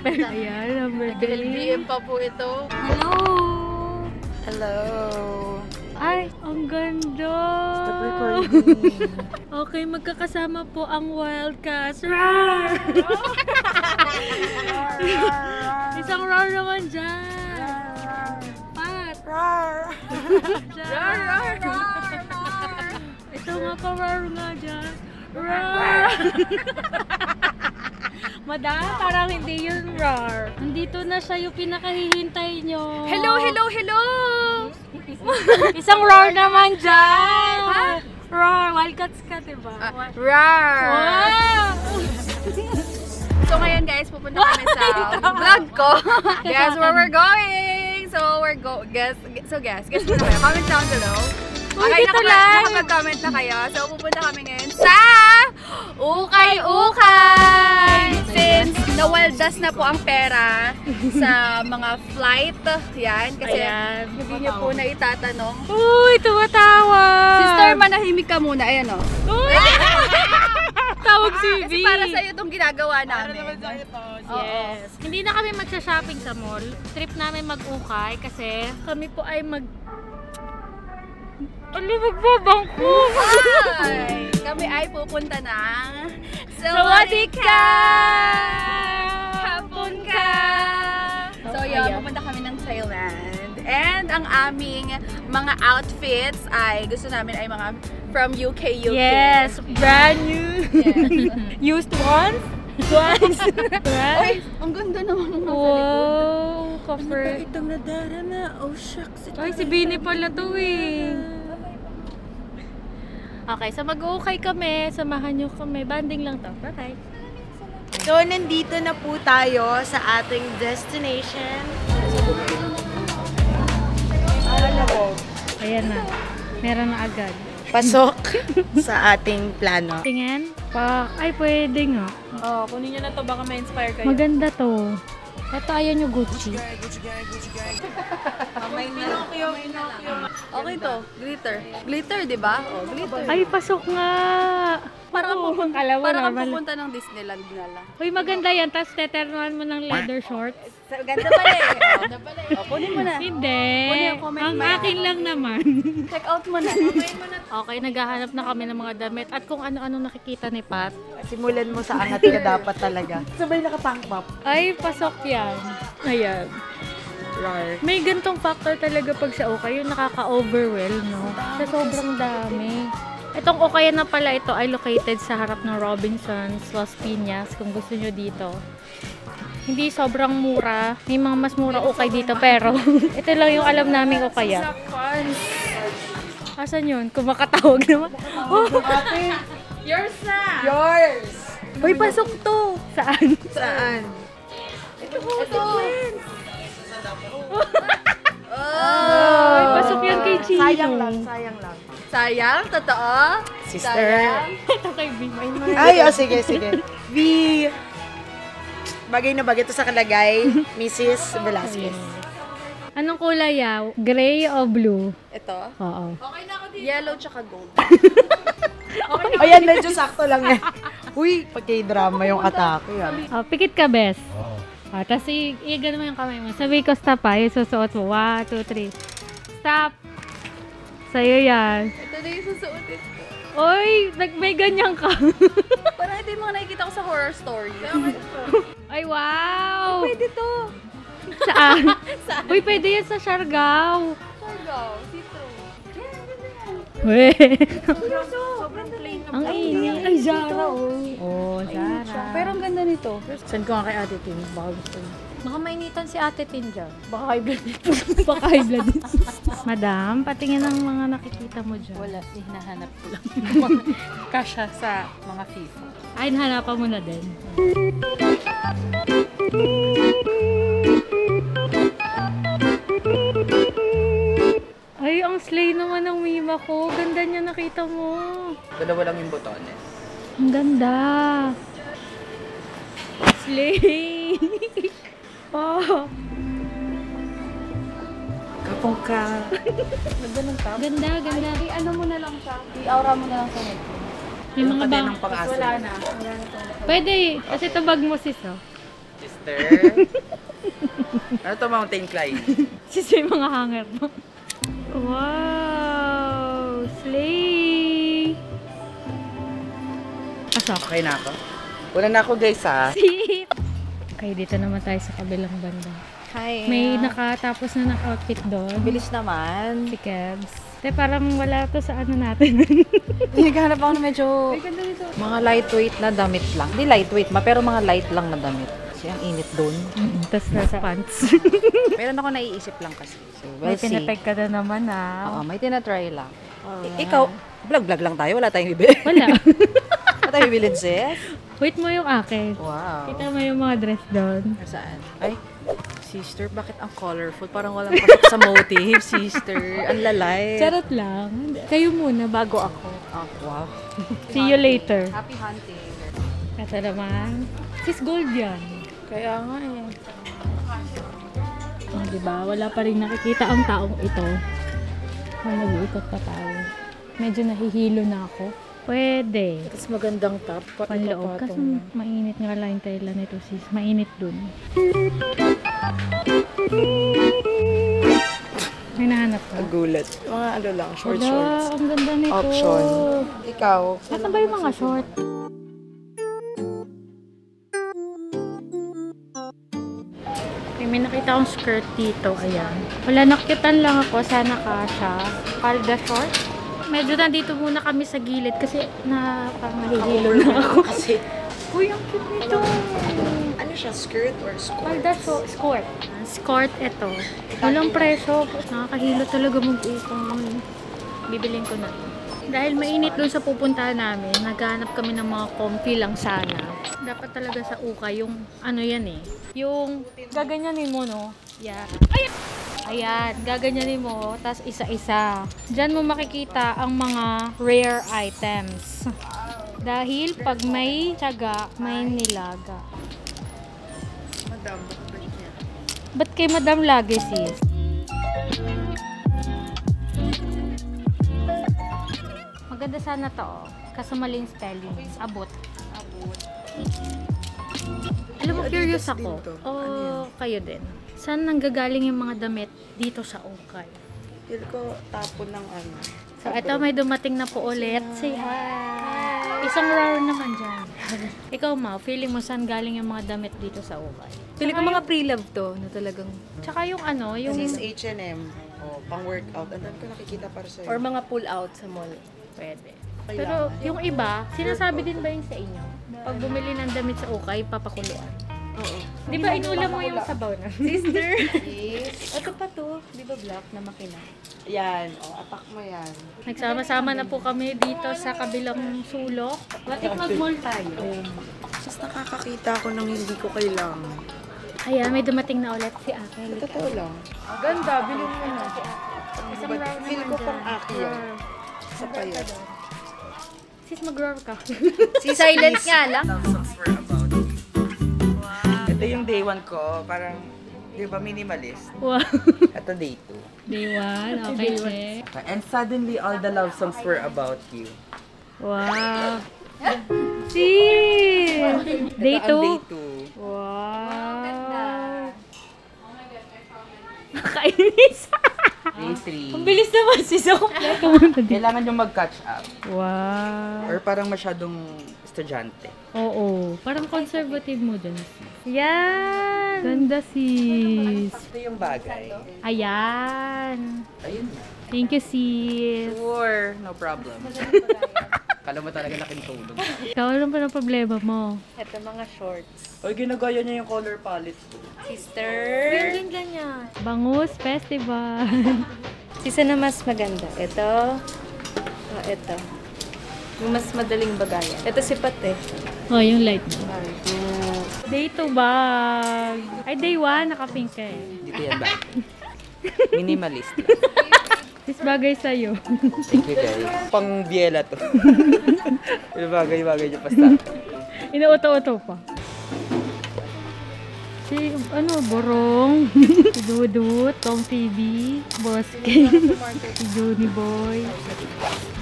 Ayan, number 3. LBM pa po ito. Hello! Hello! Ay, ang ganda! Stop recording. Okay, magkakasama po ang Wildcats. Roar! Isang roar naman dyan! Pat! Roar! Roar! Roar! Ito nga pa roar nga dyan. Roar! Madam, parang hindi yun roar. Nandito na siya yung pinakahihintay nyo. Hello, hello, hello! Isang roar naman dyan! Ha? Roar! Wildcats ka, diba? Roar! Wow! So ngayon guys, pupunta kami sa vlog ko. Guess where we're going! So we're guess muna kayo. Comment down below. Okay, nakapag-comment na kayo. So pupunta kami ngayon sa Ukay-Ukay! Since nawaldas na po ang pera sa mga flight, yan. Kasi hindi niyo po na itatanong. Uy, tumatawa! Sister, manahimik ka muna. Ayan o. Uy! Tawag si V. Kasi para sa'yo itong ginagawa namin. Yes. Hindi na kami magsha-shopping sa mall. Trip namin mag-ukay kasi kami po ay magbabangko. Ay, kami ay pupunta ng Sawadika! Hapon ka! So yun, pupunta kami ng Thailand. And ang aming mga outfits ay gusto namin ay mga from UK. Yes, brand new. Yes. Used once, twice. Right? Oy, ang ganda naman ng nasa likod. Wow, cover. Itong nadarama. Oh shucks. Ay, si Bini pala to eh. Okay, so mag-ukay kami. Samahan nyo kami. Banding lang to. Bye-bye. So, nandito na po tayo sa ating destination. Ayan na. Meron na agad. Pasok sa ating plano. Tingin? Ay, pwede nga. Oh, kunin nyo na to. Baka ma-inspire kayo. Maganda to. Ito ayaw nyo Gucci. Okay to. Glitter. Glitter, di ba? Oh, glitter. Ay, pasok nga. Parang normal. pupunta ng Disneyland na lang. Uy, maganda yan. Tapos teternuan mo ng leather shorts. Ganda pala eh. Oh, kunin mo na. Hindi. Kunin, comment Ang mo. akin lang naman. Check out mo na. Okay, naghahanap na kami ng mga damit. At kung ano-ano nakikita ni Pat. Simulan mo sa angat ka dapat talaga. Sabay naka-tank top. Ay, pasok yan. Ayan. May gantong factor talaga pag sa okay. Yung nakaka-overwhelm, no? Sa sobrang dami. Itong okay na pala ito ay located sa harap ng Robinsons, Las Piñas. Kung gusto nyo dito. Hindi sobrang mura. May mga mas mura okay dito pero ito lang yung alam namin ukaya. Asan yun? Kung makatawag naman. Oh. Yours na! Yours! Uy, pasok to! Saan? Saan? Ito. Uy, pasok yan kay Chino. Sayang lang, sayang lang. Sayang? Totoo? Sister. Sayang? Ito kay B. Ay, sige, sige. V. Bagay na bagay ito sa kalagay, Mrs. Velasquez. Anong kulay yaw? Gray o blue? Ito? Oo. Yellow tsaka gold. Ayan, medyo sakto lang eh. Uy, pagkay-drama yung atake ah. Oh, pikit ka, bes. Tapos i-gano mo yung kamay mo. Sabi ko stop ha. Isusuot mo. 1, 2, 3. Stop! Sa'yo yan. Ito na yung susuotin ko. Uy! May ganyan ka. Parang ito yung mga nakikita ko sa horror story. Ay, wow! Pwede to. Saan? Uy, pwede yan sa Siargao. Sargaw. Dito. Weh. Sobrang plain na. Ang init. Ay, Zara, oh. Zara. Pero ang ganda nito. Saan ko nga kay Ate Tin? Baka gusto niya. Baka mainitan si Ate Tin dyan. Baka high blood dito. Baka high blood dito. Madam, patingin ang mga nakikita mo dyan. Wala, hinahanap ko lang. Kasha sa mga FIFA. Ay, hanapan mo na din. Ay, ang slay naman ng Mima ko. Ganda niya, nakita mo. Dalawa lang yung botones. Ang ganda. Slay. Oh. Kapong ka. Ganda, ganda. Ano mo na lang siya. I-aura mo na lang sa net. May mga bang... Ng pang-asa. Wala na. Pwede, kasi tabag mo sis, oh. Sister. Ano to, mountain climb? Sis, yung mga hanger mo. Wow! Slay! Pasok. Okay na ako. Una na ako guys ha. Sit! Okay, dito naman tayo sa kabilang banda. Hi. May nakatapos na outfit doon. Bilis naman. Si Kebs. Te, parang wala to sa ano natin. Naghahanap ako na medyo mga lightweight na damit lang. Hindi lightweight pero mga light lang na damit. Kasi ang init doon. Tapos nasa pants. Meron ako naiisip lang kasi. So, May we'll see. pinatag ka na naman ah. Oo, may tinatry lang. Ikaw, vlog-vlog lang tayo. Wala tayong bibili. Wala. Wala tayong bibilin, sis. Wait mo yung akin. Wow. Kita mo yung mga dress doon. Saan? Ay, sister, bakit ang colorful? Parang walang pasok sa motive, sister. Ang lalay. Charot lang. Kayo muna bago ako. Oh, wow. See you later. Happy hunting. Ito naman. Sis, gold yan. Kaya nga eh. Oh, diba? Wala pa rin nakikita ang taong ito. Nag-iikot pa tayo. Medyo nahihilo na ako. Pwede. Tapos magandang top. Panloob. Kasi mainit nga lang yung tela nito, sis. Mainit dun. May nahanap ka? Gulat. Mga ano lang, short Wala, shorts. ang ganda nito. Option. Ikaw. Nasaan ba yung mga short? Okay, may nakita akong skirt dito. Ayan. Wala, nakyutan lang ako. Sana kasha. Palda short. Medyo nandito muna kami sa gilid kasi parang nahihilo na ako. Kasi, Uy, ang cute nito. ano siya, skirt or skirt? Palda skirt. Skirt ito. Walang presyo. Nakakahilo talaga mag-ukol. Bibilin ko na to. Dahil mainit dun sa pupuntahan namin, naghanap kami ng mga comfy lang sana. Dapat talaga sa ukay yung ano yan eh. Yung gaganyanin mo, no? Yeah. Ayan! Ayan, gaganyanin mo, tas isa-isa. Diyan mo makikita ang mga rare items. Dahil pag may tiyaga, may nilaga. Madam, bakit niya? Ba't kay Madam lagi, sis? Maganda sana to, oh. Kaso maling spelling. Abot. Alam mo, curious ako. O, kayo din. Saan nanggagaling yung mga damit dito sa ukay? Feel ko tapon ng ano. So, eto may dumating na po ulit. Say hi! Isang round naman dyan. Ikaw, Ma, feeling mo saan galing yung mga damit dito sa ukay? Pili ko mga pre-love to na talagang Tsaka yung ano, yung... This is H&M. Oh, pang-workout. Ang dami ko nakikita para sa'yo. or mga pull out sa mall. Pwede. Pero yung iba, sinasabi din ba yun sa inyo? Pag bumili ng damit sa ukay, papakuluan. Oo. Di ba inulam mo yung sabaw na? Sister. Yes. Ito pa to, 'di ba black na makina? Yan. Oh, apak mo yan. Nagsama-sama na po kami dito sa kabilang sulok. What if mag-mall tayo? Mas nakakakita ako ng hindi ko kailangan. Ayan, may dumating na ulit si Ate. Totoo lang. Ganda, bilhin mo na. Isang round Feel naman ko dyan. pang aki yan. Sa payat. Sis, mag-roar ka. Si silent nga lang. Love songs were about you. Ito yung day 1 ko, parang, di ba, minimalist. Wow. Ito day 2. Day 1, okay, check. And suddenly, all the love songs were about you. Wow. Sis! Day Ito ang day 2. 2. Wow. Nakainis. Day Ang 3. bilis naman sis. Ako kompleto mo na din. Kailangan yung mag-catch up. Wow. Or parang masyadong estudyante. Oo. Parang conservative mo dun. Yan. Ganda sis. Ito yung bagay. Ayan. Ayun na. Thank you sis. Sure, no problem. Kala mo talaga nakintulog. Ikaw, ano pa ng problema mo? Ito mga shorts. Oy, ginagaya niya yung color palette ko. Sister. Ganyan, ganyan. Bangus Festival. Sisa na mas maganda. Ito. Ito. Yung mas madaling bagayan. Ito si Pate. Oh, yung light mo. Day 2 bag. Ay, day 1, naka-pink ka eh. Dito yan ba? Minimalist lang. This bagay sa'yo. Thank you guys. Pang biela to. Yung bagay niyo pa sa akin. Inuuto-uto pa. Si, Borong. Si Dudut, Tom TV, Boss King, si Johnny Boy.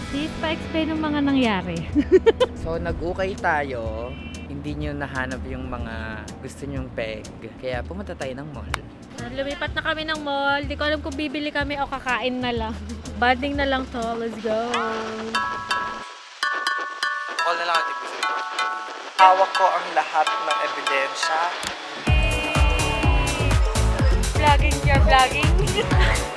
Sis, pa-explain ng mga nangyari. So, nag-ukay tayo. hindi nyo nahanap yung mga gusto nyong peg. Kaya pumunta tayo ng mall. Lumipat na kami ng mall. Di ko alam kung bibili kami o kakain na lang. Banding na lang to. Let's go. Call na lang ang tipusin ko. Hawak ko ang lahat ng ebidensya. Vlogging siya, vlogging.